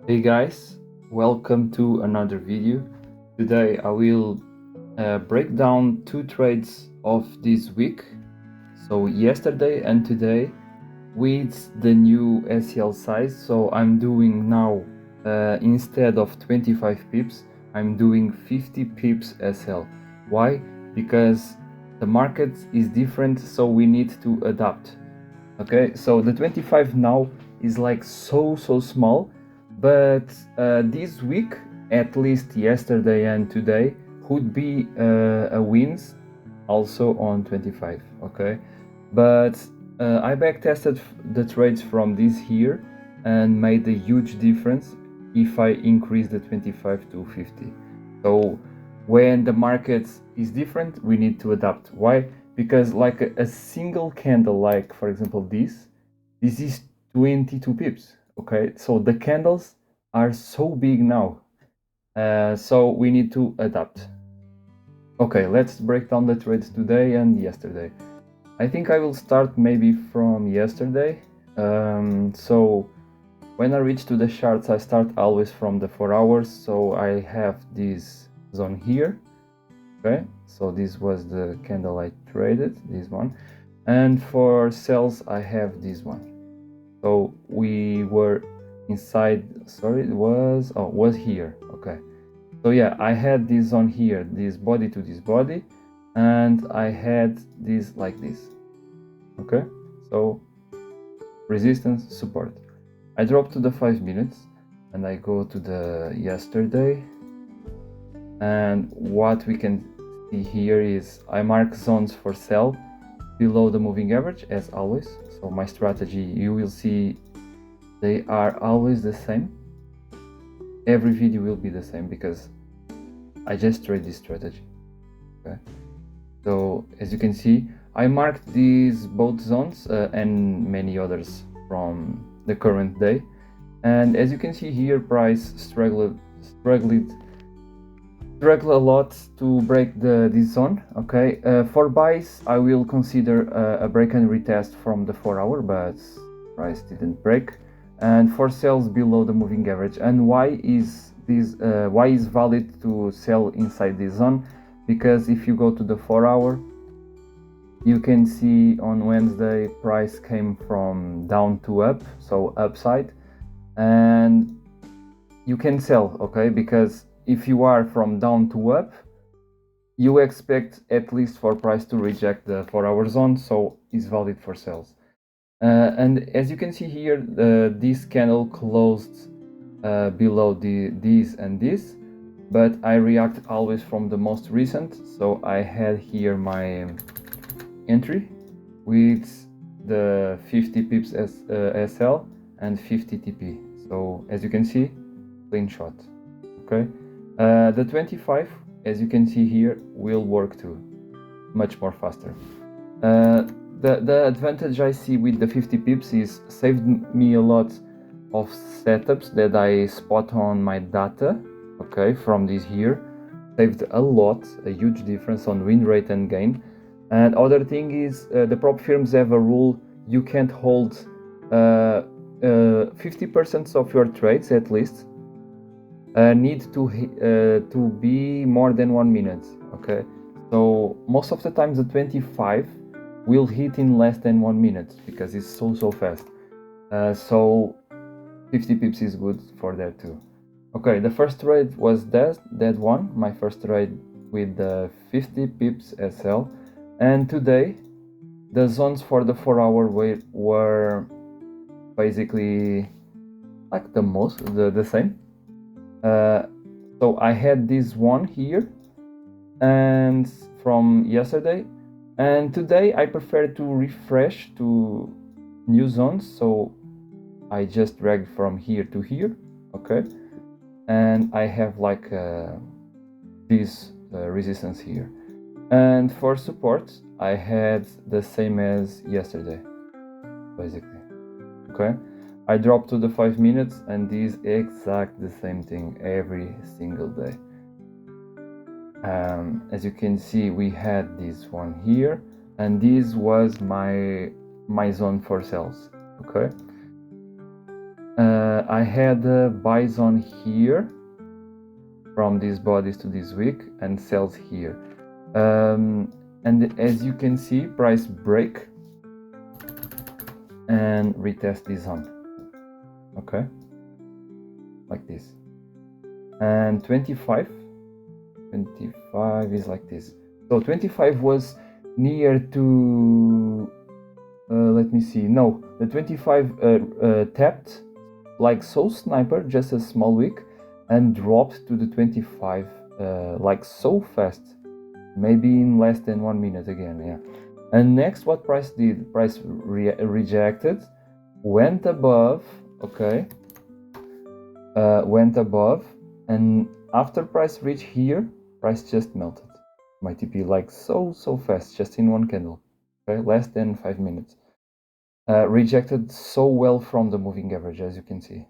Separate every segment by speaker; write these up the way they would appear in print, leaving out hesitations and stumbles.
Speaker 1: Hey guys, welcome to another video. Today I will break down two trades of this week, so yesterday and today, with the new SL size. So I'm doing now, instead of 25 pips, I'm doing 50 pips SL. Why? Because the market is different, so we need to adapt. Okay, so the 25 now is like so small, but this week, at least yesterday and today, would be a wins also on 25. Okay, but I back tested the trades from this here and made a huge difference if I increase the 25 to 50. So when the market is different, we need to adapt. Why? Because like a single candle, like for example this is 22 pips. Okay, so the candles are so big now, so we need to adapt. Okay, let's break down the trades today and yesterday. I think I will start maybe from yesterday. So when I reach to the charts, I start always from the 4 hours. So I have this zone here. Okay, so this was the candle I traded, this one. And for sells, I have this one. So we were inside, sorry, it was here. Okay, so yeah, I had this on here, this body to this body, and I had this like this. Okay, so resistance, support. I drop to the 5 minutes and I go to the yesterday, and what we can see here is I mark zones for sell below the moving average as always. So my strategy, you will see, they are always the same. Every video will be the same because I just trade this strategy. Okay, so as you can see, I marked these both zones and many others from the current day, and as you can see here, price struggled a lot to break this zone. Okay, for buys I will consider a break and retest from the 4 hour, but price didn't break. And for sales below the moving average. And why is this why is valid to sell inside this zone? Because if you go to the 4 hour, you can see on Wednesday price came from down to up, so upside, and you can sell. Okay, because if you are from down to up, you expect at least for price to reject the 4 hour zone, so it's valid for sales. And as you can see here, this candle closed below this and this, but I react always from the most recent. So I had here my entry with the 50 pips as SL and 50 TP. So as you can see, clean shot. Okay, the 25, as you can see here, will work too, much more faster. The advantage I see with the 50 pips is saved me a lot of setups that I spot on my data. Okay, from this here, saved a lot, a huge difference on win rate and gain. And other thing is, the prop firms have a rule: you can't hold 50% of your trades at least need to be more than 1 minute. Okay, so most of the times the 25 will hit in less than 1 minute because it's so fast. So 50 pips is good for that too. Okay, the first trade was that one, my first trade with the 50 pips SL, and today the zones for the 4 hour were basically like the same. So I had this one here and from yesterday, and today I prefer to refresh to new zones, so I just drag from here to here. Okay, and I have like this resistance here, and for support I had the same as yesterday basically. Okay, I drop to the 5 minutes and this exact the same thing every single day. As you can see, we had this one here, and this was my zone for sales. Okay, I had buys on here from these bodies to this week and sells here. And as you can see, price break and retest this zone. Okay, like this. And 25 is like this. So 25 was near to let me see. No, the 25 tapped like so sniper, just a small wick, and dropped to the 25 like so fast, maybe in less than 1 minute again. Yeah. And next, what price did? Price rejected, went above. Okay, went above, and after price reached here, price just melted. My TP like so fast, just in one candle. Okay, less than 5 minutes. Rejected so well from the moving average, as you can see.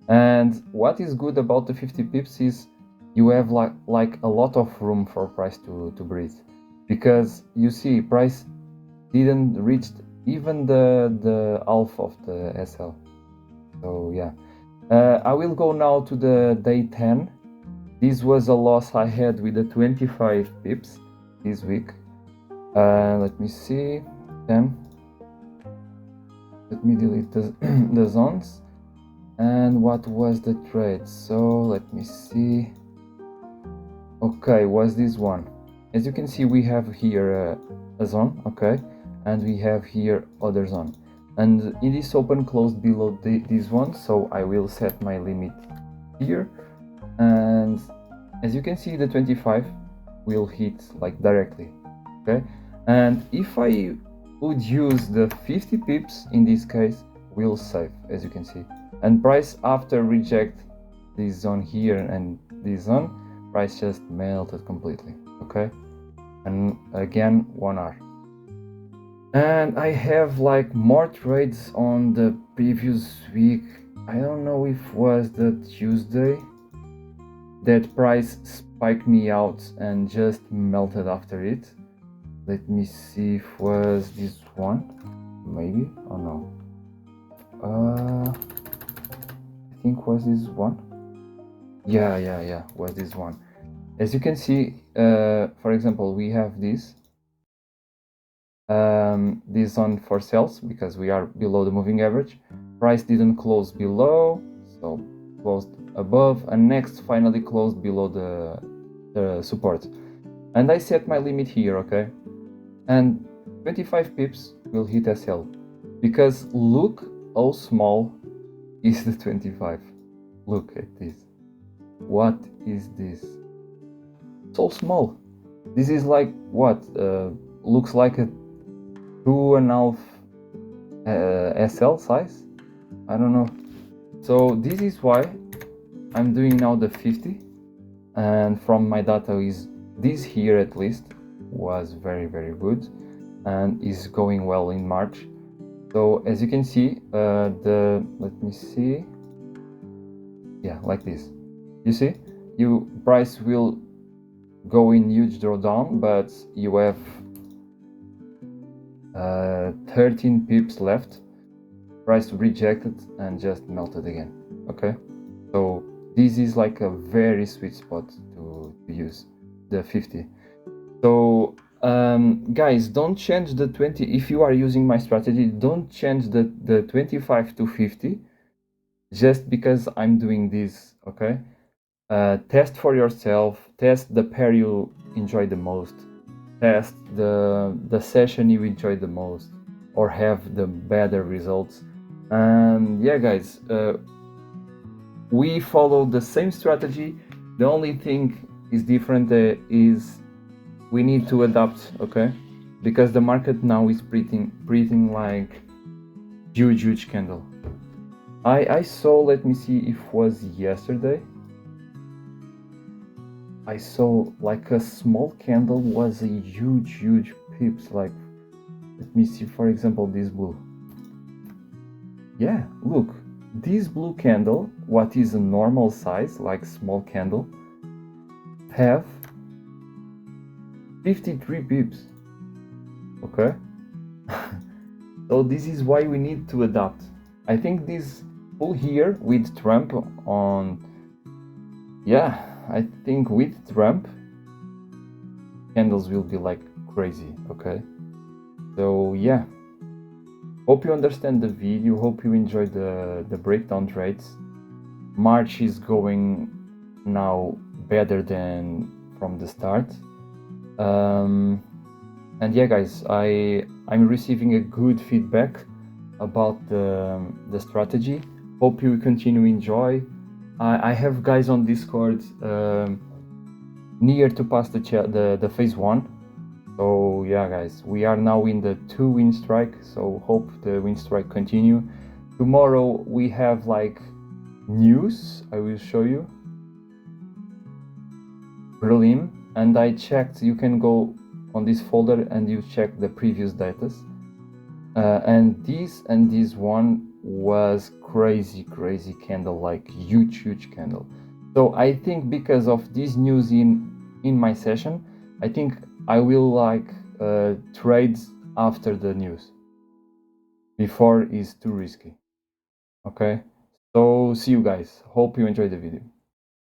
Speaker 1: And what is good about the 50 pips is you have like a lot of room for price to breathe, because you see price didn't reach even the half of the SL. So yeah, I will go now to the day 10. This was a loss I had with the 25 pips this week. Let me see, 10. Let me delete the zones. And what was the trade? So let me see. Okay, was this one. As you can see, we have here a zone, okay, and we have here other zone. And it is open closed below this one, so I will set my limit here. And as you can see, the 25 will hit like directly, okay. And if I would use the 50 pips in this case, will save, as you can see. And price after reject this zone here and this zone, price just melted completely, okay. And again, 1 hour. And I have like more trades on the previous week. I don't know if it was the Tuesday that price spiked me out and just melted after it. Let me see if it was this one, maybe, or no. I think was this one. Yeah, was this one. As you can see, for example, we have this on for sales because we are below the moving average. Price didn't close below, so closed above, and next finally closed below the support. And I set my limit here, okay? And 25 pips will hit SL, because look how small is the 25. Look at this. What is this? So small. This is like what? Looks like a 2.5 SL size? I don't know. So this is why I'm doing now the 50, and from my data is this here at least was very good and is going well in March. So as you can see, let me see, yeah, like this. You see, price will go in huge drawdown, but you have 13 pips left. Price rejected and just melted again. Okay, so this is like a very sweet spot to use the 50. So guys, don't change the 20. If you are using my strategy, don't change the 25 to 50 just because I'm doing this. Okay, test for yourself, test the pair you enjoy the most, test the session you enjoy the most or have the better results. And yeah guys, we follow the same strategy. The only thing is different is we need to adapt, okay, because the market now is breathing like huge candle. I saw, let me see if it was yesterday, I saw like a small candle was a huge pips. Like, let me see, for example, this blue. Yeah, look, this blue candle, what is a normal size, like small candle, have 53 pips. Okay. So this is why we need to adapt. I think this full here with Trump on. Yeah, I think with Trump candles will be like crazy. Okay, so yeah, hope you understand the video, hope you enjoy the breakdown trades. March is going now better than from the start. And yeah, guys, I'm receiving a good feedback about the strategy. Hope you continue enjoy. I have guys on Discord near to pass the phase 1. So yeah, guys, we are now in the 2 win strike. So hope the win strike continue. Tomorrow we have like news. I will show you. Prelim, and I checked. You can go on this folder and you check the previous datas. And this one was crazy candle, like huge candle. So I think because of this news in my session, I think I will like trades after the news. Before is too risky. Okay, so see you guys. Hope you enjoyed the video.